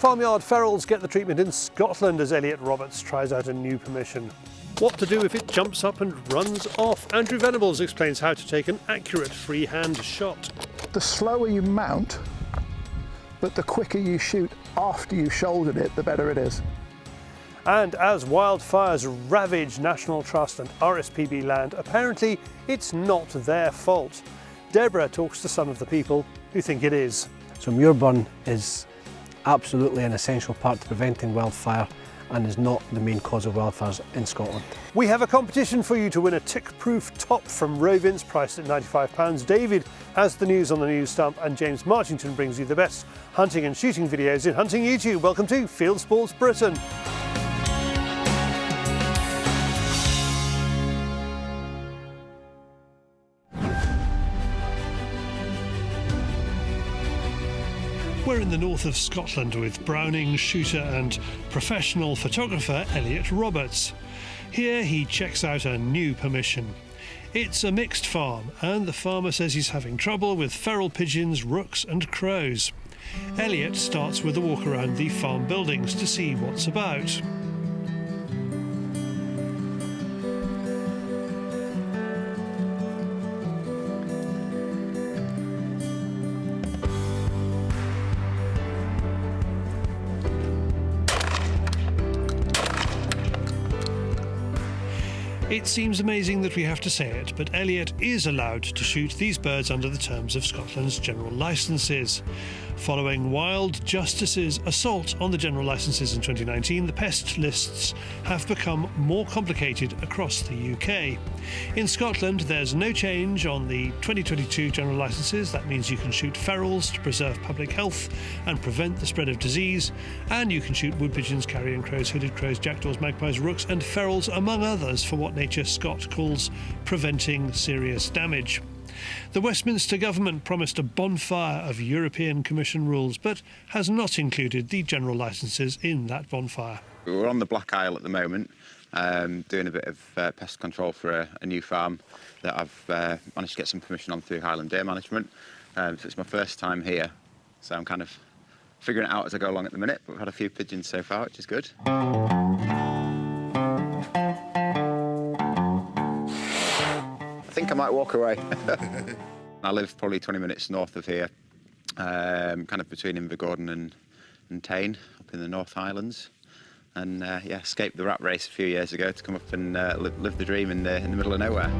Farmyard ferals get the treatment in Scotland as Elliot Roberts tries out a new permission. What to do if it jumps up and runs off? Andrew Venables explains how to take an accurate freehand shot. The slower you mount, but the quicker you shoot after you've shouldered it, the better it is. And as wildfires ravage National Trust and RSPB land, apparently it's not their fault. Deborah talks to some of the people who think it is. So muir burn is absolutely an essential part to preventing wildfire and is not the main cause of wildfires in Scotland. We have a competition for you to win a tick-proof top from Rovins priced at £95. David has the news on the news stump and James Marchington brings you the best hunting and shooting videos in hunting YouTube. Welcome to Fieldsports Britain. We're in the north of Scotland with Browning shooter and professional photographer Elliot Roberts. Here he checks out a new permission. It's a mixed farm and the farmer says he's having trouble with feral pigeons, rooks and crows. Elliot starts with a walk around the farm buildings to see what's about. It seems amazing that we have to say it, but Elliot is allowed to shoot these birds under the terms of Scotland's general licences. Following Wild Justice's assault on the general licences in 2019, the pest lists have become more complicated across the UK. In Scotland, there's no change on the 2022 general licences. That means you can shoot ferals to preserve public health and prevent the spread of disease, and you can shoot wood pigeons, carrion crows, hooded crows, jackdaws, magpies, rooks and ferals, among others, for what Nature Scott calls preventing serious damage. The Westminster government promised a bonfire of European Commission rules, but has not included the general licences in that bonfire. We're on the Black Isle at the moment, doing a bit of pest control for a new farm that I've managed to get some permission on through Highland Deer Management. So it's my first time here, so I'm kind of figuring it out as I go along at the minute, but we've had a few pigeons so far, which is good. I think I might walk away. I live probably 20 minutes north of here, kind of between Invergordon and Tain, up in the North Highlands. And yeah, escaped the rat race a few years ago to come up and live the dream in the middle of nowhere.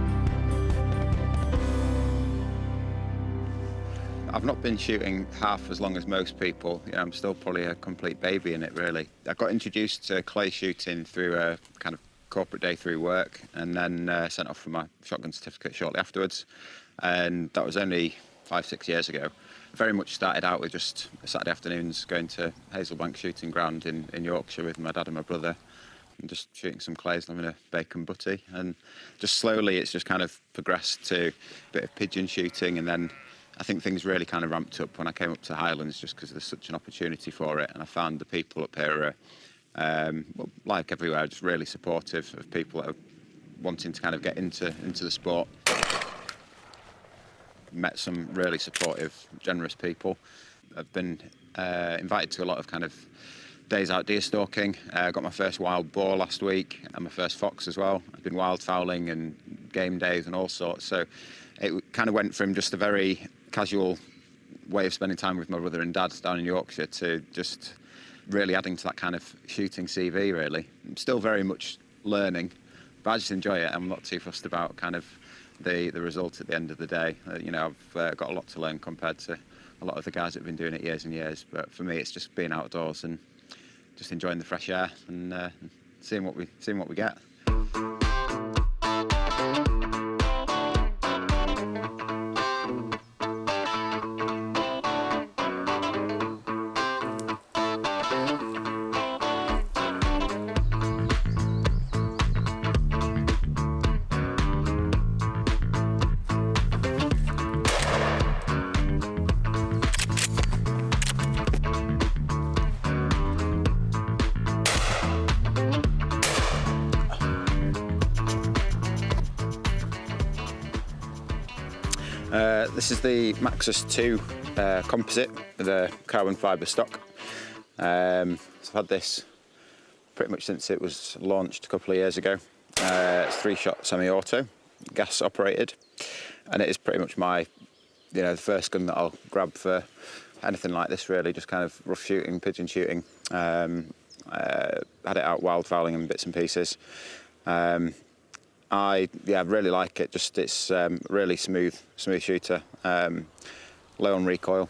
I've not been shooting half as long as most people. You know, I'm still probably a complete baby in it, really. I got introduced to clay shooting through a kind of corporate day through work, and then sent off for my shotgun certificate shortly afterwards, and that was only 5-6 years ago. Very much started out with just Saturday afternoons going to Hazelbank shooting ground in Yorkshire with my dad and my brother and just shooting some clays and having a bacon butty, and just slowly it's just kind of progressed to a bit of pigeon shooting, and then I think things really kind of ramped up when I came up to Highlands just because there's such an opportunity for it, and I found the people up here are well, like everywhere, just really supportive of people that are wanting to kind of get into the sport. Met some really supportive, generous people. I've been invited to a lot of kind of days out deer stalking. Got my first wild boar last week and my first fox as well. I've been wildfowling and game days and all sorts. So it kind of went from just a very casual way of spending time with my brother and dad down in Yorkshire to just really adding to that kind of shooting CV, really. I'm still very much learning, but I just enjoy it. I'm not too fussed about kind of the result at the end of the day. You know, I've got a lot to learn compared to a lot of the guys that have been doing it years and years, but for me it's just being outdoors and just enjoying the fresh air and seeing what we get. This is the Maxus 2 composite with a carbon fibre stock. So I've had this pretty much since it was launched a couple of years ago. It's 3-shot semi-auto, gas operated, and it is pretty much my, the first gun that I'll grab for anything like this really, just kind of rough shooting, pigeon shooting. Had it out wildfowling in bits and pieces. I really like it, just it's really smooth shooter, low on recoil.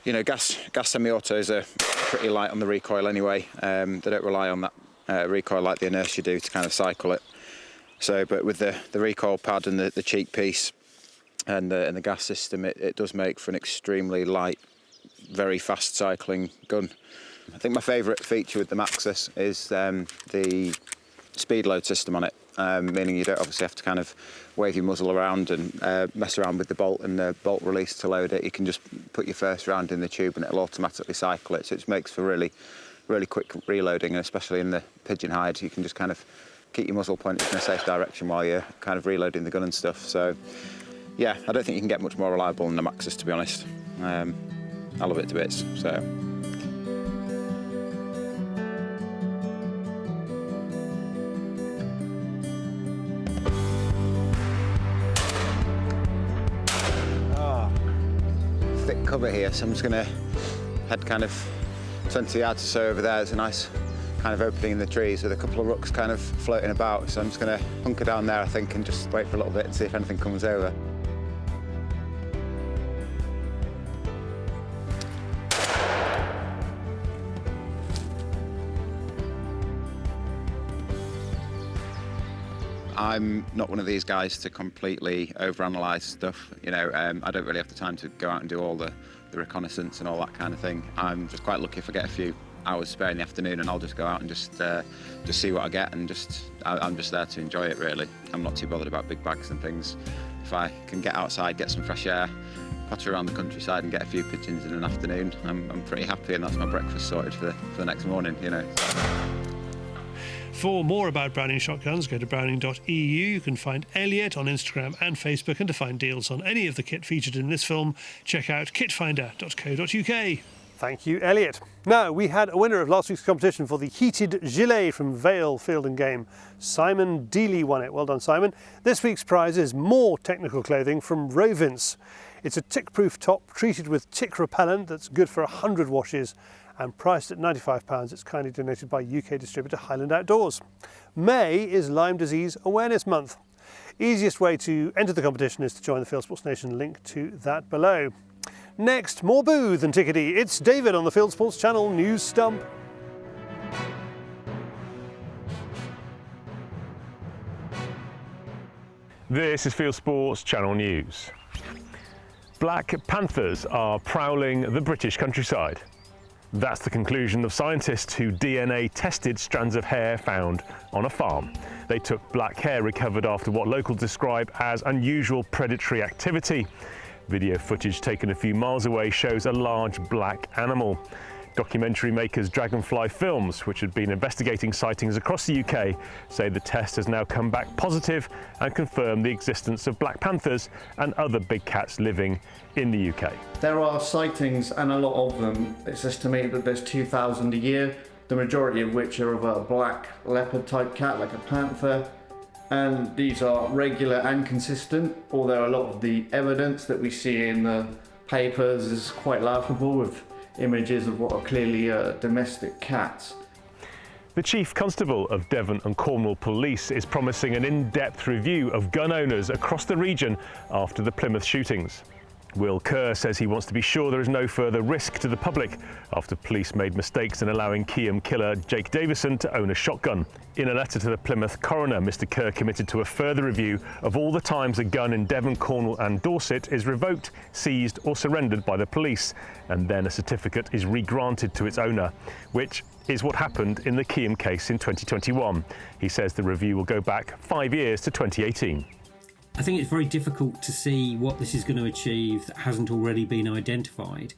Gas semi-autos are pretty light on the recoil anyway. They don't rely on that recoil like the inertia do to kind of cycle it. So, but with the recoil pad and the cheek piece and the gas system, it does make for an extremely light, very fast cycling gun. I think my favourite feature with the Maxus is the speed load system on it, meaning you don't obviously have to kind of wave your muzzle around and mess around with the bolt and the bolt release to load it. You can just put your first round in the tube and it'll automatically cycle it, so it makes for really quick reloading, and especially in the pigeon hide you can just kind of keep your muzzle pointed in a safe direction while you're kind of reloading the gun and stuff. So yeah, I don't think you can get much more reliable than the Maxus, to be honest. I love it to bits. So. Thick cover here, so I'm just going to head kind of 20 yards or so over there. There's a nice kind of opening in the trees with a couple of rooks kind of floating about, so I'm just going to hunker down there, I think, and just wait for a little bit and see if anything comes over. I'm not one of these guys to completely overanalyze stuff. I don't really have the time to go out and do all the reconnaissance and all that kind of thing. I'm just quite lucky if I get a few hours spare in the afternoon, and I'll just go out and just see what I get, and I'm just there to enjoy it really. I'm not too bothered about big bags and things. If I can get outside, get some fresh air, potter around the countryside and get a few pigeons in an afternoon, I'm pretty happy, and that's my breakfast sorted for the next morning, For more about Browning shotguns, go to browning.eu. You can find Elliot on Instagram and Facebook, and to find deals on any of the kit featured in this film, check out kitfinder.co.uk. Thank you, Elliot. Now, we had a winner of last week's competition for the heated gilet from Vale Field and Game. Simon Dealey won it. Well done, Simon. This week's prize is more technical clothing from Rovins. It's a tick-proof top treated with tick repellent that's good for 100 washes and priced at £95. It's kindly donated by UK distributor Highland Outdoors. May is Lyme Disease Awareness Month. Easiest way to enter the competition is to join the Fieldsports Nation, link to that below. Next, more booth and tickety. It's David on the Fieldsports Channel News Stump. This is Fieldsports Channel News. Black panthers are prowling the British countryside. That's the conclusion of scientists who DNA tested strands of hair found on a farm. They took black hair recovered after what locals describe as unusual predatory activity. Video footage taken a few miles away shows a large black animal. Documentary makers Dragonfly Films, which had been investigating sightings across the UK, say the test has now come back positive and confirmed the existence of black panthers and other big cats living in the UK. There are sightings, and a lot of them. It's estimated that there's 2,000 a year, the majority of which are of a black leopard type cat like a panther. And these are regular and consistent, although a lot of the evidence that we see in the papers is quite laughable, with images of what are clearly domestic cats. The Chief Constable of Devon and Cornwall Police is promising an in-depth review of gun owners across the region after the Plymouth shootings. Will Kerr says he wants to be sure there is no further risk to the public after police made mistakes in allowing Keyham killer Jake Davison to own a shotgun. In a letter to the Plymouth coroner, Mr Kerr committed to a further review of all the times a gun in Devon, Cornwall and Dorset is revoked, seized or surrendered by the police, and then a certificate is re-granted to its owner, which is what happened in the Keyham case in 2021. He says the review will go back 5 years to 2018. I think it's very difficult to see what this is going to achieve that hasn't already been identified.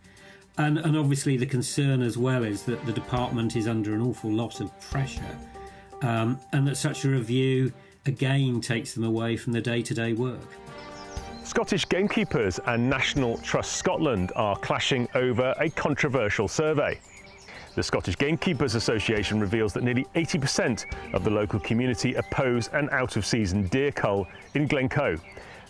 And obviously the concern as well is that the department is under an awful lot of pressure, and that such a review again takes them away from the day-to-day work. Scottish gamekeepers and National Trust Scotland are clashing over a controversial survey. The Scottish Gamekeepers Association reveals that nearly 80% of the local community oppose an out-of-season deer cull in Glencoe.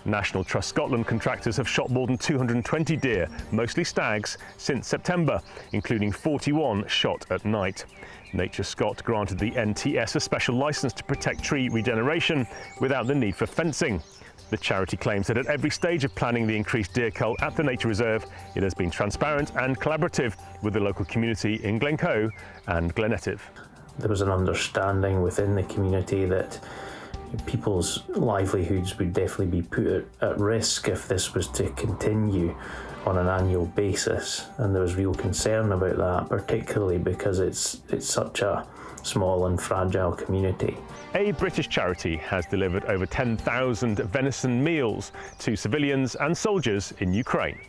National Trust Scotland contractors have shot more than 220 deer, mostly stags, since September, including 41 shot at night. Nature Scot granted the NTS a special licence to protect tree regeneration without the need for fencing. The charity claims that at every stage of planning the increased deer cull at the nature reserve, it has been transparent and collaborative with the local community in Glencoe and Glenetiv. There was an understanding within the community that people's livelihoods would definitely be put at risk if this was to continue on an annual basis, and there was real concern about that, particularly because it's such a small and fragile community. A British charity has delivered over 10,000 venison meals to civilians and soldiers in Ukraine.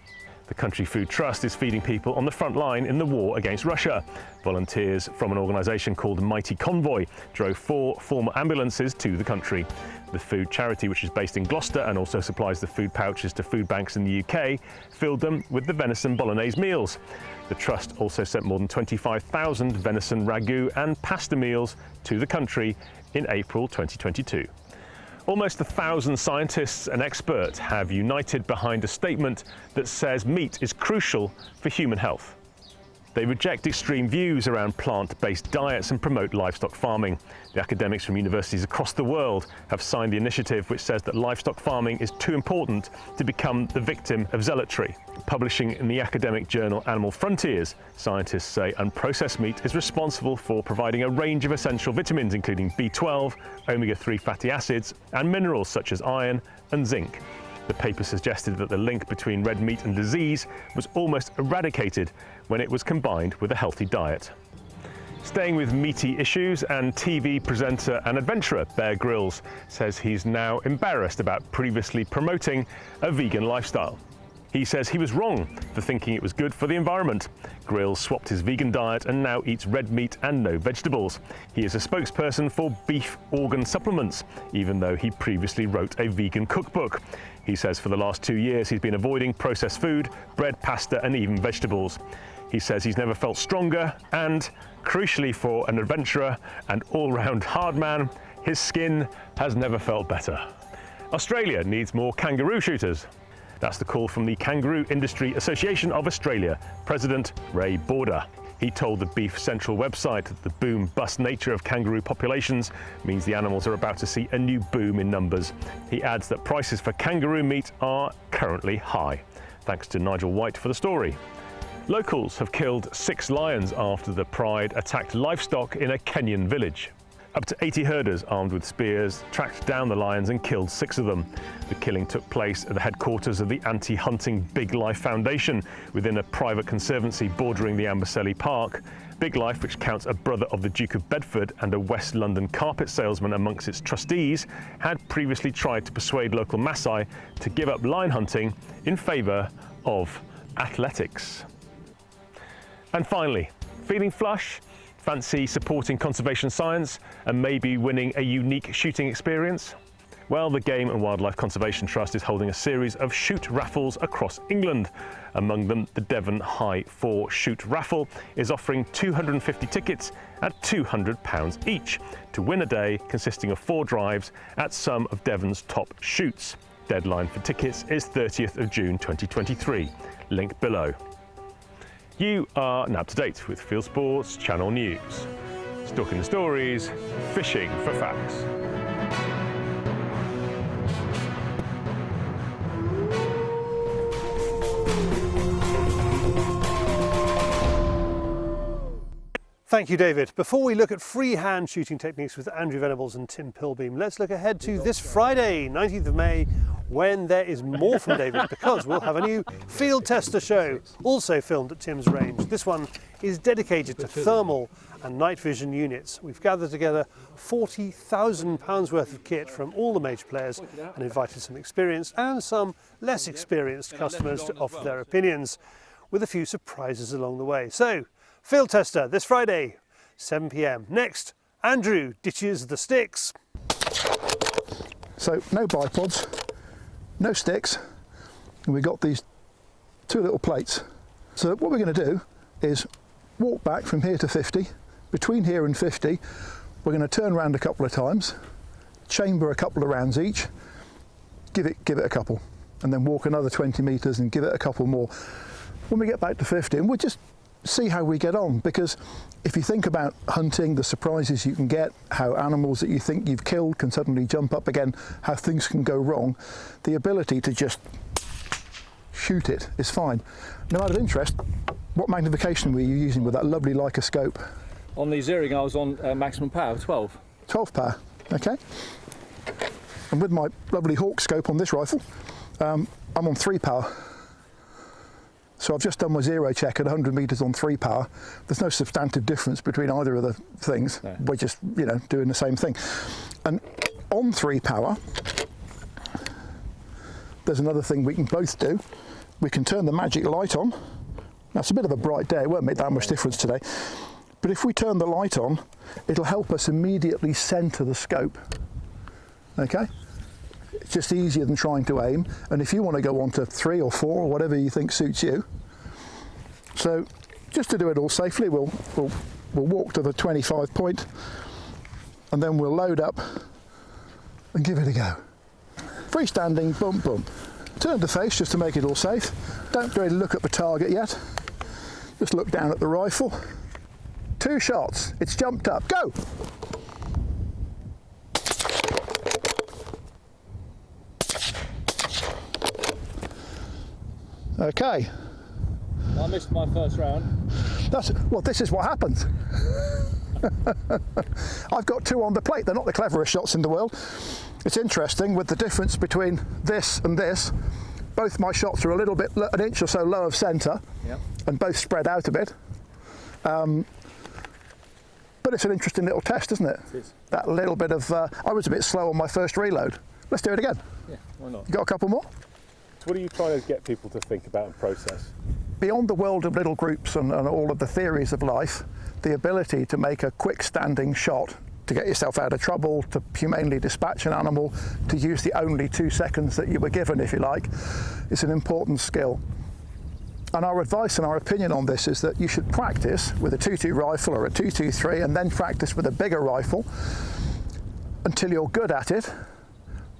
The Country Food Trust is feeding people on the front line in the war against Russia. Volunteers from an organisation called Mighty Convoy drove 4 former ambulances to the country. The food charity, which is based in Gloucester and also supplies the food pouches to food banks in the UK, filled them with the venison bolognese meals. The Trust also sent more than 25,000 venison ragu and pasta meals to the country in April 2022. Almost 1,000 scientists and experts have united behind a statement that says meat is crucial for human health. They reject extreme views around plant-based diets and promote livestock farming. The academics from universities across the world have signed the initiative which says that livestock farming is too important to become the victim of zealotry. Publishing in the academic journal Animal Frontiers, scientists say unprocessed meat is responsible for providing a range of essential vitamins including B12, omega-3 fatty acids and minerals such as iron and zinc. The paper suggested that the link between red meat and disease was almost eradicated when it was combined with a healthy diet. Staying with meaty issues, and TV presenter and adventurer Bear Grylls says he's now embarrassed about previously promoting a vegan lifestyle. He says he was wrong for thinking it was good for the environment. Grylls swapped his vegan diet and now eats red meat and no vegetables. He is a spokesperson for beef organ supplements, even though he previously wrote a vegan cookbook. He says for the last 2 years he's been avoiding processed food, bread, pasta and even vegetables. He says he's never felt stronger and, crucially for an adventurer and all-round hard man, his skin has never felt better. Australia needs more kangaroo shooters. That's the call from the Kangaroo Industry Association of Australia, President Ray Border. He told the Beef Central website that the boom-bust nature of kangaroo populations means the animals are about to see a new boom in numbers. He adds that prices for kangaroo meat are currently high. Thanks to Nigel White for the story. Locals have killed 6 lions after the pride attacked livestock in a Kenyan village. Up to 80 herders armed with spears tracked down the lions and killed 6 of them. The killing took place at the headquarters of the Anti-Hunting Big Life Foundation within a private conservancy bordering the Amboseli Park. Big Life, which counts a brother of the Duke of Bedford and a West London carpet salesman amongst its trustees, had previously tried to persuade local Maasai to give up lion hunting in favour of athletics. And finally, feeling flush? Fancy supporting conservation science and maybe winning a unique shooting experience? Well, the Game and Wildlife Conservation Trust is holding a series of shoot raffles across England. Among them, the Devon High 4 Shoot Raffle is offering 250 tickets at £200 each to win a day consisting of 4 drives at some of Devon's top shoots. Deadline for tickets is 30th of June 2023. Link below. You are now up to date with Fieldsports Channel News. Stalking the stories, fishing for facts. Thank you, David. Before we look at freehand shooting techniques with Andrew Venables and Tim Pilbeam, let's look ahead to this Friday, 19th of May, when there is more from David, because we'll have a new field tester show, also filmed at Tim's range. This one is dedicated to thermal and night vision units. We've gathered together £40,000 worth of kit from all the major players and invited some experienced and some less experienced customers to offer their opinions, with a few surprises along the way. So, field tester this Friday, 7 p.m. Next, Andrew ditches the sticks. So no bipods, no sticks, and we've got these 2 little plates. So what we're going to do is walk back from here to 50. Between here and 50, we're going to turn around a couple of times, chamber a couple of rounds each, give it a couple, and then walk another 20 metres and give it a couple more. When we get back to 50, and we'll just see how we get on, because if you think about hunting, the surprises you can get, how animals that you think you've killed can suddenly jump up again, how things can go wrong, the ability to just shoot it is fine. Now, out of interest, what magnification were you using with that lovely Leica scope? On the zeroing, I was on maximum power, 12. 12 power, okay. And with my lovely Hawk scope on this rifle, I'm on 3 power. So I've just done my zero check at 100 metres on 3 power. There's no substantive difference between either of the things. No. We're just, you know, doing the same thing. And on 3 power, there's another thing we can both do. We can turn the magic light on. Now, it's a bit of a bright day, it won't make that much difference today. But if we turn the light on, it'll help us immediately centre the scope. Okay? It's just easier than trying to aim. And if you want to go on to 3 or 4 or whatever you think suits you. So just to do it all safely, we'll walk to the 25 point and then we'll load up and give it a go. Freestanding, boom, boom. Turn to face just to make it all safe. Don't really look at the target yet. Just look down at the rifle. 2 shots, it's jumped up, go! Okay. I missed my first round. Well, this is what happens. I've got 2 on the plate, they're not the cleverest shots in the world. It's interesting, with the difference between this and this, both my shots are a little bit, an inch or so low of centre, yep, and both spread out a bit. But it's an interesting little test, isn't it? It is. That little bit of, I was a bit slow on my first reload. Let's do it again. Yeah, why not? You got a couple more? So what are you trying to get people to think about and process? Beyond the world of little groups and all of the theories of life, the ability to make a quick standing shot, to get yourself out of trouble, to humanely dispatch an animal, to use the only 2 seconds that you were given, if you like, is an important skill. And our advice and our opinion on this is that you should practice with a 2.2 rifle or a 2.23 and then practice with a bigger rifle until you're good at it.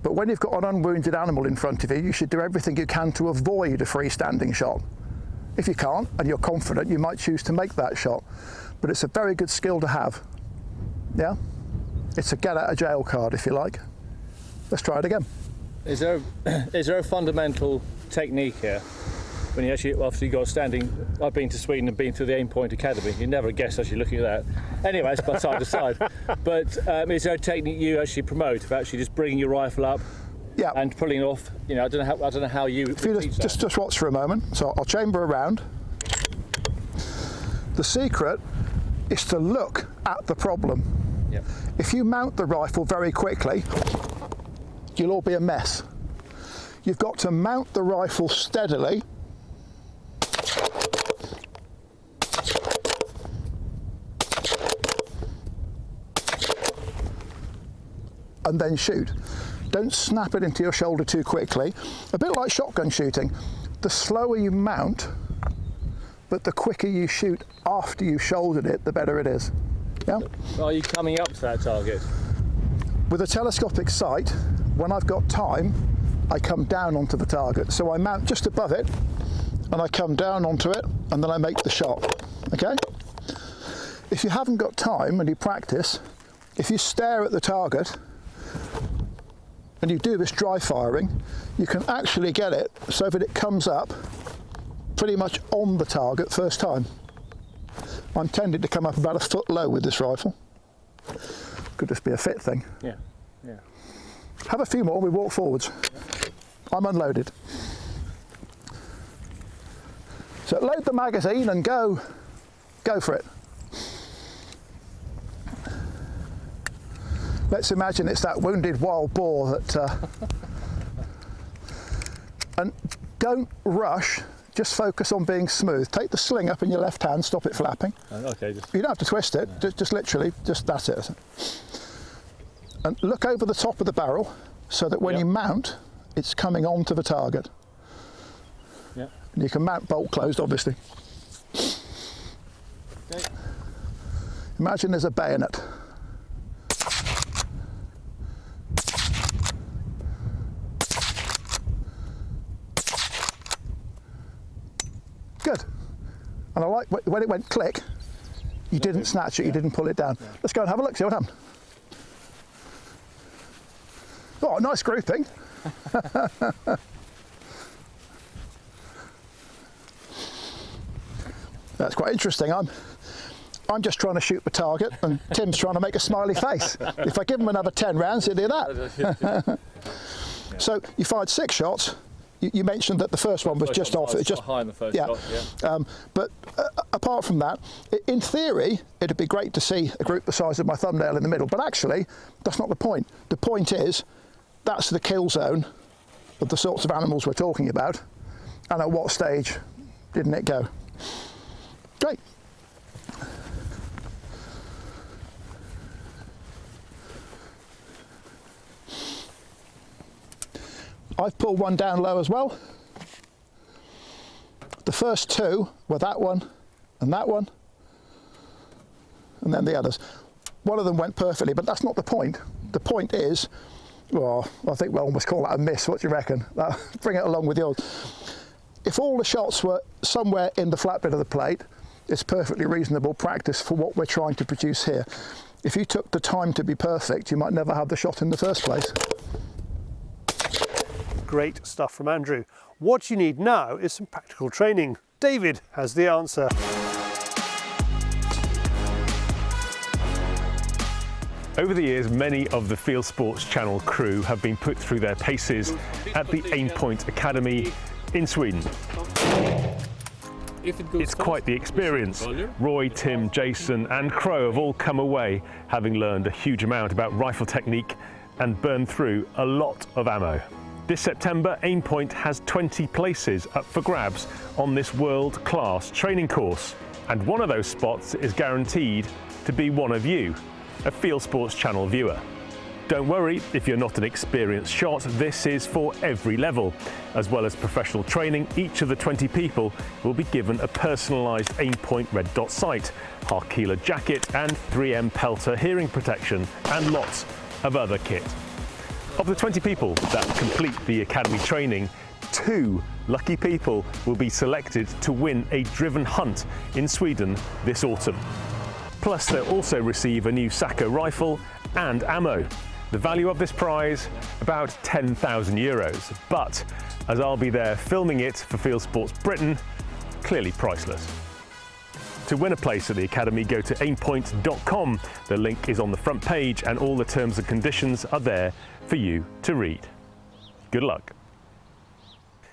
But when you've got an unwounded animal in front of you, you should do everything you can to avoid a freestanding shot. If you can't and you're confident, you might choose to make that shot. But it's a very good skill to have. Yeah? It's a get out of jail card, if you like. Let's try it again. Is there a fundamental technique here? When you actually, obviously, got standing, I've been to Sweden and been through the Aim Point Academy. You never guess actually looking at that. Anyways, but side to side. But is there a technique you actually promote of actually just bringing your rifle up, yeah, and pulling it off? You know, I don't know how you. If you just watch for a moment. So I'll chamber around. The secret is to look at the problem. Yep. If you mount the rifle very quickly, you'll all be a mess. You've got to mount the rifle steadily. And then shoot. Don't snap it into your shoulder too quickly. A bit like shotgun shooting. The slower you mount, but the quicker you shoot after you've shouldered it, the better it is. Yeah? Are you coming up to that target? With a telescopic sight, when I've got time, I come down onto the target. So I mount just above it, and I come down onto it, and then I make the shot. Okay? If you haven't got time and you practice, if you stare at the target, and you do this dry firing, you can actually get it so that it comes up pretty much on the target first time. I'm tending to come up about a foot low with this rifle. Could just be a fit thing. Yeah, yeah. Have a few more, we walk forwards. I'm unloaded. So load the magazine and go for it. Let's imagine it's that wounded wild boar that... and don't rush, just focus on being smooth. Take the sling up in your left hand, stop it flapping. Okay. You don't have to twist it, just literally, just that's it. And look over the top of the barrel so that when you mount, it's coming onto the target. Yeah. And you can mount bolt closed, obviously. Imagine there's a bayonet. Good. And I like when it went click, you didn't snatch it, you didn't pull it down. Let's go and have a look, see what happened. Oh, nice grouping. That's quite interesting. I'm just trying to shoot the target and Tim's trying to make a smiley face. If I give him another 10 rounds, he'll do that. So you fired 6 shots. You mentioned that the first one was just off. It just high in the first shot, yeah. But apart from that, in theory, it'd be great to see a group the size of my thumbnail in the middle. But actually, that's not the point. The point is, that's the kill zone of the sorts of animals we're talking about. And at what stage didn't it go? Great. I've pulled one down low as well. The first 2 were that one, and then the others. One of them went perfectly, but that's not the point. The point is, well, I think we'll almost call that a miss. What do you reckon? Bring it along with yours. If all the shots were somewhere in the flat bit of the plate, it's perfectly reasonable practice for what we're trying to produce here. If you took the time to be perfect, you might never have the shot in the first place. Great stuff from Andrew. What you need now is some practical training. David has the answer. Over the years, many of the Fieldsports Channel crew have been put through their paces at the Aimpoint Academy in Sweden. It's quite the experience. Roy, Tim, Jason and Crow have all come away having learned a huge amount about rifle technique and burned through a lot of ammo. This September, Aimpoint has 20 places up for grabs on this world-class training course. And one of those spots is guaranteed to be one of you, a Fieldsports Channel viewer. Don't worry if you're not an experienced shot, this is for every level. As well as professional training, each of the 20 people will be given a personalised Aimpoint red dot sight, Harkeeler jacket and 3M Pelter hearing protection and lots of other kit. Of the 20 people that complete the academy training, 2 lucky people will be selected to win a driven hunt in Sweden this autumn. Plus, they'll also receive a new Sacco rifle and ammo. The value of this prize, about €10,000. But, as I'll be there filming it for Fieldsports Britain, clearly priceless. To win a place at the Academy, go to aimpoint.com. The link is on the front page and all the terms and conditions are there for you to read. Good luck.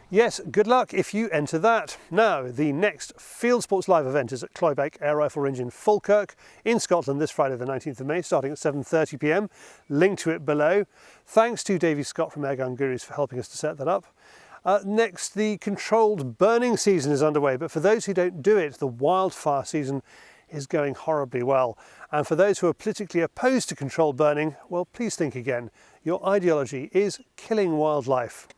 Yes, good luck if you enter that. Now, the next Fieldsports Live event is at Cloybeck Air Rifle Range in Falkirk in Scotland this Friday the 19th of May, starting at 7:30 p.m. Link to it below. Thanks to Davey Scott from Airgun Gurus for helping us to set that up. Next, the controlled burning season is underway, but for those who don't do it, the wildfire season is going horribly well. And for those who are politically opposed to controlled burning, well, please think again. Your ideology is killing wildlife.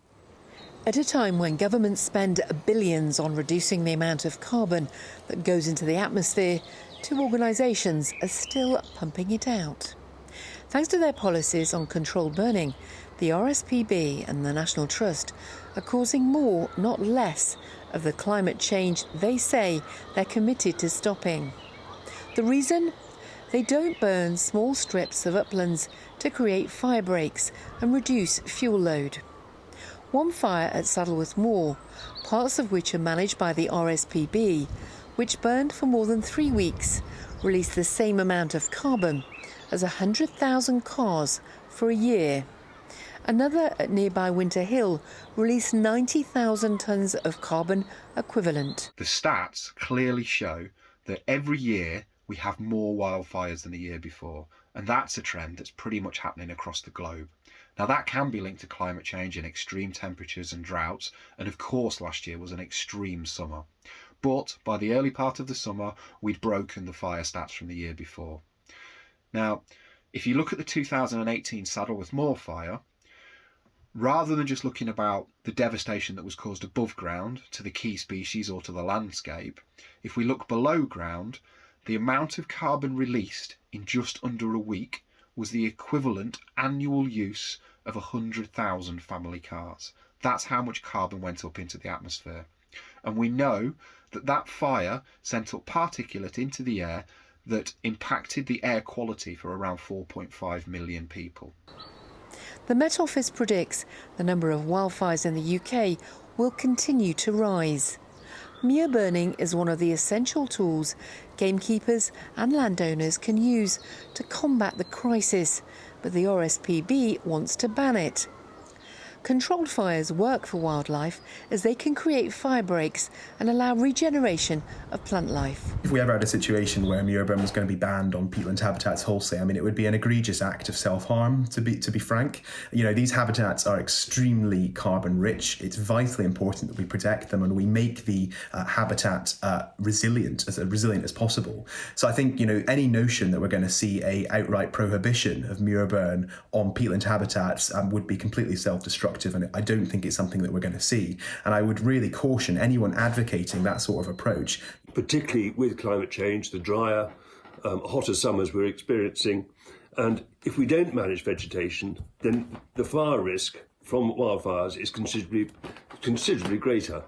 At a time when governments spend billions on reducing the amount of carbon that goes into the atmosphere, 2 organisations are still pumping it out. Thanks to their policies on controlled burning, the RSPB and the National Trust are causing more, not less, of the climate change they say they're committed to stopping. The reason? They don't burn small strips of uplands to create fire breaks and reduce fuel load. One fire at Saddleworth Moor, parts of which are managed by the RSPB, which burned for more than 3 weeks, released the same amount of carbon as 100,000 cars for a year. Another at nearby Winter Hill released 90,000 tonnes of carbon equivalent. The stats clearly show that every year we have more wildfires than the year before, and that's a trend that's pretty much happening across the globe. Now that can be linked to climate change and extreme temperatures and droughts, and of course last year was an extreme summer. But by the early part of the summer, we'd broken the fire stats from the year before. Now, if you look at the 2018 Saddleworth Moor fire, rather than just looking about the devastation that was caused above ground to the key species or to the landscape, if we look below ground, the amount of carbon released in just under a week was the equivalent annual use of 100,000 family cars. That's how much carbon went up into the atmosphere. And we know that that fire sent up particulate into the air that impacted the air quality for around 4.5 million people. The Met Office predicts the number of wildfires in the UK will continue to rise. Muir burning is one of the essential tools gamekeepers and landowners can use to combat the crisis, but the RSPB wants to ban it. Controlled fires work for wildlife as they can create fire breaks and allow regeneration of plant life. If we ever had a situation where muirburn was going to be banned on peatland habitats wholesale, I mean, it would be an egregious act of self-harm, to be frank. You know, these habitats are extremely carbon rich. It's vitally important that we protect them and we make the habitat resilient as possible. So I think, you know, any notion that we're going to see a outright prohibition of muirburn on peatland habitats would be completely self-destructive. And I don't think it's something that we're going to see. And I would really caution anyone advocating that sort of approach. Particularly with climate change, the drier, hotter summers we're experiencing. And if we don't manage vegetation, then the fire risk from wildfires is considerably greater.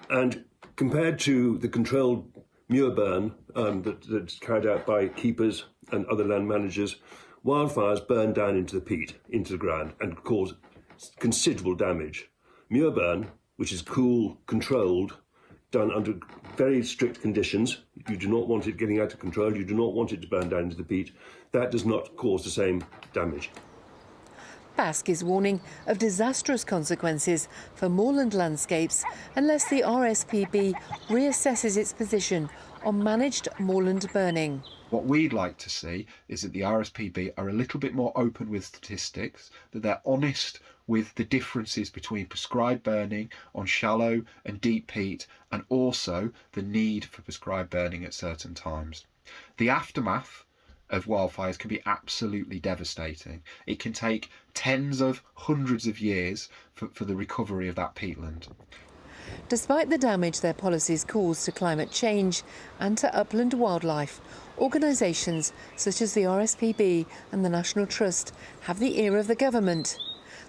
And compared to the controlled muirburn that's carried out by keepers and other land managers, wildfires burn down into the peat, into the ground, and cause considerable damage. Muirburn, which is cool, controlled, done under very strict conditions, you do not want it getting out of control, you do not want it to burn down into the peat, that does not cause the same damage. BASC is warning of disastrous consequences for moorland landscapes unless the RSPB reassesses its position on managed moorland burning. What we'd like to see is that the RSPB are a little bit more open with statistics, that they're honest with the differences between prescribed burning on shallow and deep peat, and also the need for prescribed burning at certain times. The aftermath of wildfires can be absolutely devastating. It can take tens of hundreds of years for the recovery of that peatland. Despite the damage their policies cause to climate change and to upland wildlife, organisations such as the RSPB and the National Trust have the ear of the government.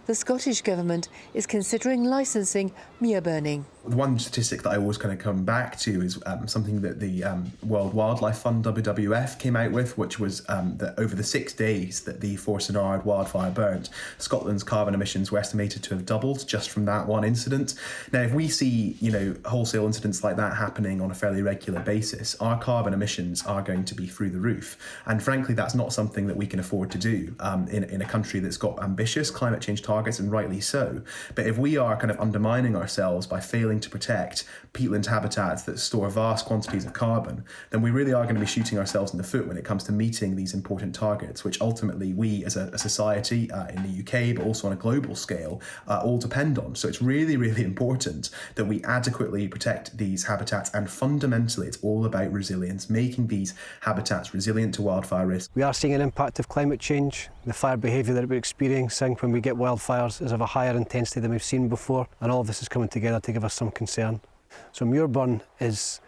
The Scottish Government is considering licensing muir burning. One statistic that I always kind of come back to is something that the World Wildlife Fund, WWF, came out with, which was that over the 6 days that the Fieldsports wildfire burnt, Scotland's carbon emissions were estimated to have doubled just from that one incident. Now, if we see, you know, wholesale incidents like that happening on a fairly regular basis, our carbon emissions are going to be through the roof. And frankly, that's not something that we can afford to do in a country that's got ambitious climate change targets, and rightly so. But if we are kind of undermining ourselves by failing to protect peatland habitats that store vast quantities of carbon, then we really are going to be shooting ourselves in the foot when it comes to meeting these important targets, which ultimately we as a society in the UK, but also on a global scale, all depend on. So it's really, really important that we adequately protect these habitats, and fundamentally it's all about resilience, making these habitats resilient to wildfire risk. We are seeing an impact of climate change. The fire behaviour that we're experiencing when we get wildfires is of a higher intensity than we've seen before, and all of this is coming together to give us some concern. So muirburn is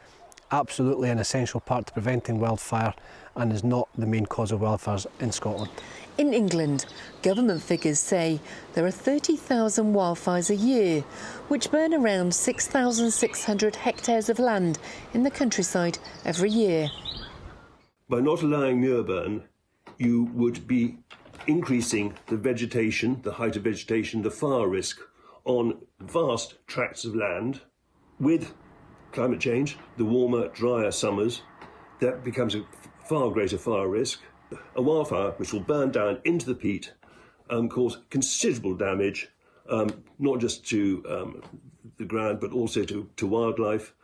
absolutely an essential part to preventing wildfire and is not the main cause of wildfires in Scotland. In England, government figures say there are 30,000 wildfires a year, which burn around 6,600 hectares of land in the countryside every year. By not allowing muirburn, you would be increasing the vegetation, the height of vegetation, the fire risk on vast tracts of land. With climate change, the warmer, drier summers, that becomes a far greater fire risk. A wildfire which will burn down into the peat, cause considerable damage, not just to the ground but also to wildlife.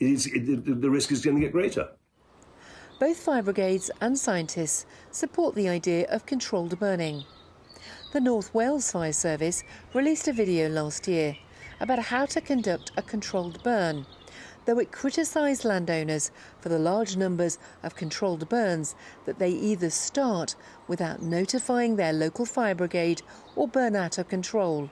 The risk is going to get greater. Both fire brigades and scientists support the idea of controlled burning. The North Wales Fire Service released a video last year about how to conduct a controlled burn, though it criticised landowners for the large numbers of controlled burns that they either start without notifying their local fire brigade or burn out of control.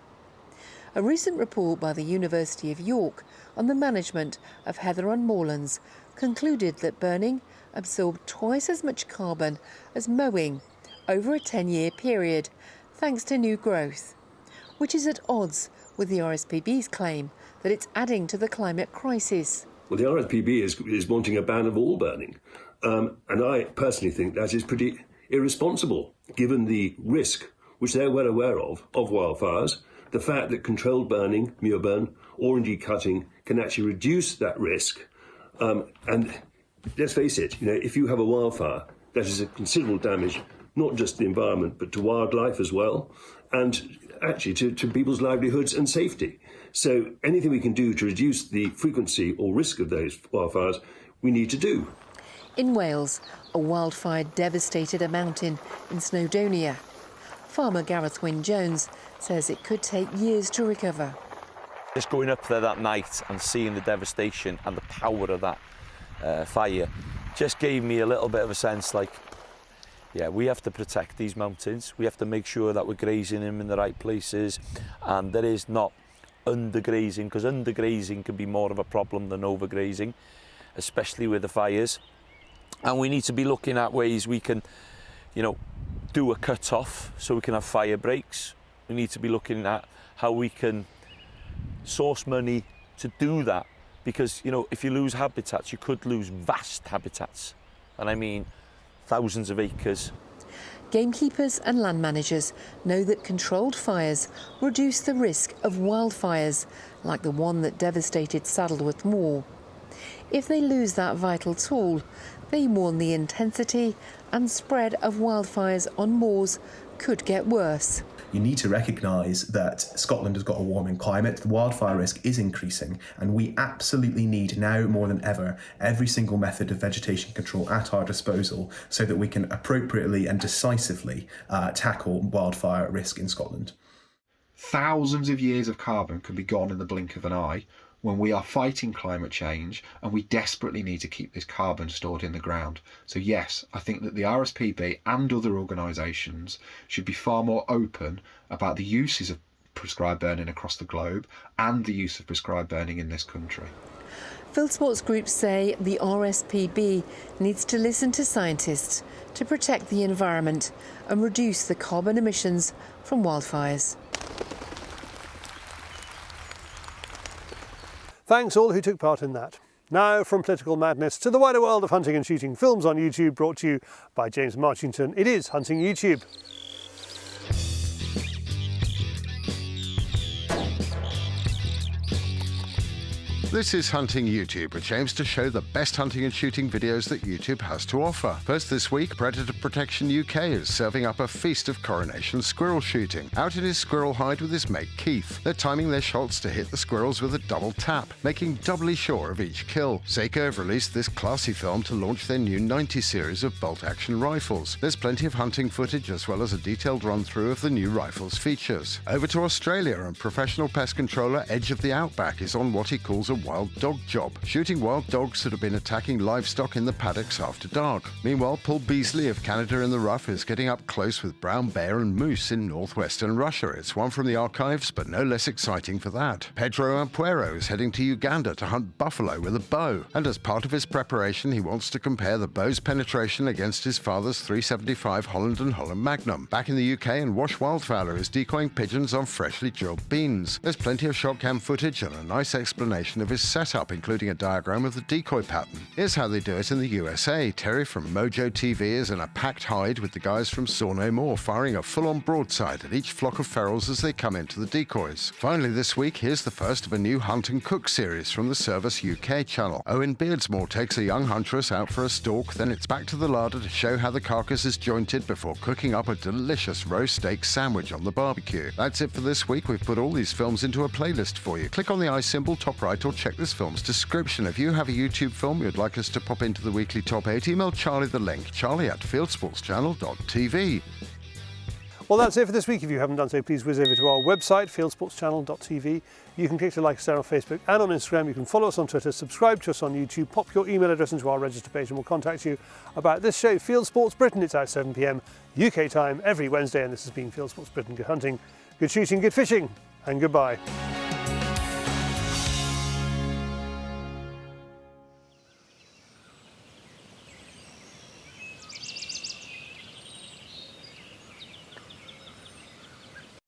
A recent report by the University of York on the management of heather on moorlands concluded that burning absorb twice as much carbon as mowing over a 10-year period, thanks to new growth, which is at odds with the RSPB's claim that it's adding to the climate crisis. Well, the RSPB is wanting a ban of all burning, and I personally think that is pretty irresponsible, given the risk, which they're well aware of wildfires, the fact that controlled burning, mure burn, or indeed cutting, can actually reduce that risk. And let's face it, if you have a wildfire, that is a considerable damage, not just to the environment, but to wildlife as well, and actually to people's livelihoods and safety. So anything we can do to reduce the frequency or risk of those wildfires, we need to do. In Wales, a wildfire devastated a mountain in Snowdonia. Farmer Gareth Wynne-Jones says it could take years to recover. Just going up there that night and seeing the devastation and the power of that fire just gave me a little bit of a sense like, yeah, we have to protect these mountains. We have to make sure that we're grazing them in the right places, and there is not undergrazing, because undergrazing can be more of a problem than overgrazing, especially with the fires. And we need to be looking at ways we can, do a cut-off so we can have fire breaks. We need to be looking at how we can source money to do that, because, if you lose habitats, you could lose vast habitats, and I mean thousands of acres. Gamekeepers and land managers know that controlled fires reduce the risk of wildfires, like the one that devastated Saddleworth Moor. If they lose that vital tool, they warn the intensity and spread of wildfires on moors could get worse. You need to recognise that Scotland has got a warming climate, the wildfire risk is increasing, and we absolutely need now more than ever every single method of vegetation control at our disposal so that we can appropriately and decisively tackle wildfire risk in Scotland. Thousands of years of carbon can be gone in the blink of an eye when we are fighting climate change, and we desperately need to keep this carbon stored in the ground. So yes, I think that the RSPB and other organisations should be far more open about the uses of prescribed burning across the globe and the use of prescribed burning in this country. Fieldsports groups say the RSPB needs to listen to scientists to protect the environment and reduce the carbon emissions from wildfires. Thanks all who took part in that. Now, from political madness to the wider world of hunting and shooting, films on YouTube brought to you by James Marchington. It is Hunting YouTube. This is Hunting YouTube, which aims to show the best hunting and shooting videos that YouTube has to offer. First this week, Predator Protection UK is serving up a feast of coronation squirrel shooting. Out in his squirrel hide with his mate Keith, they're timing their shots to hit the squirrels with a double tap, making doubly sure of each kill. Seiko have released this classy film to launch their new 90 series of bolt-action rifles. There's plenty of hunting footage as well as a detailed run-through of the new rifle's features. Over to Australia, and professional pest controller Edge of the Outback is on what he calls a wild dog job, shooting wild dogs that have been attacking livestock in the paddocks after dark. Meanwhile, Paul Beasley of Canada in the Rough is getting up close with brown bear and moose in northwestern Russia. It's one from the archives, but no less exciting for that. Pedro Ampuero is heading to Uganda to hunt buffalo with a bow, and as part of his preparation, he wants to compare the bow's penetration against his father's .375 Holland & Holland Magnum. Back in the UK, and Wash Wildfowler is decoying pigeons on freshly drilled beans. There's plenty of shot cam footage and a nice explanation of his setup, including a diagram of the decoy pattern. Here's how they do it in the USA. Terry from Mojo TV is in a packed hide with the guys from Saw No More, firing a full-on broadside at each flock of ferals as they come into the decoys. Finally this week, here's the first of a new Hunt and Cook series from the Service UK channel. Owen Beardsmore takes a young huntress out for a stalk, then it's back to the larder to show how the carcass is jointed before cooking up a delicious roast steak sandwich on the barbecue. That's it for this week. We've put all these films into a playlist for you. Click on the I symbol top right or check this film's description. If you have a YouTube film you'd like us to pop into the weekly top 8, email Charlie the link, charlie@fieldsportschannel.tv. Well, that's it for this week. If you haven't done so, please whiz over to our website, fieldsportschannel.tv. You can click to like us there on Facebook and on Instagram. You can follow us on Twitter, subscribe to us on YouTube, pop your email address into our register page, and we'll contact you about this show, Fieldsports Britain. It's out 7 p.m. UK time every Wednesday, and this has been Fieldsports Britain. Good hunting, good shooting, good fishing, and goodbye.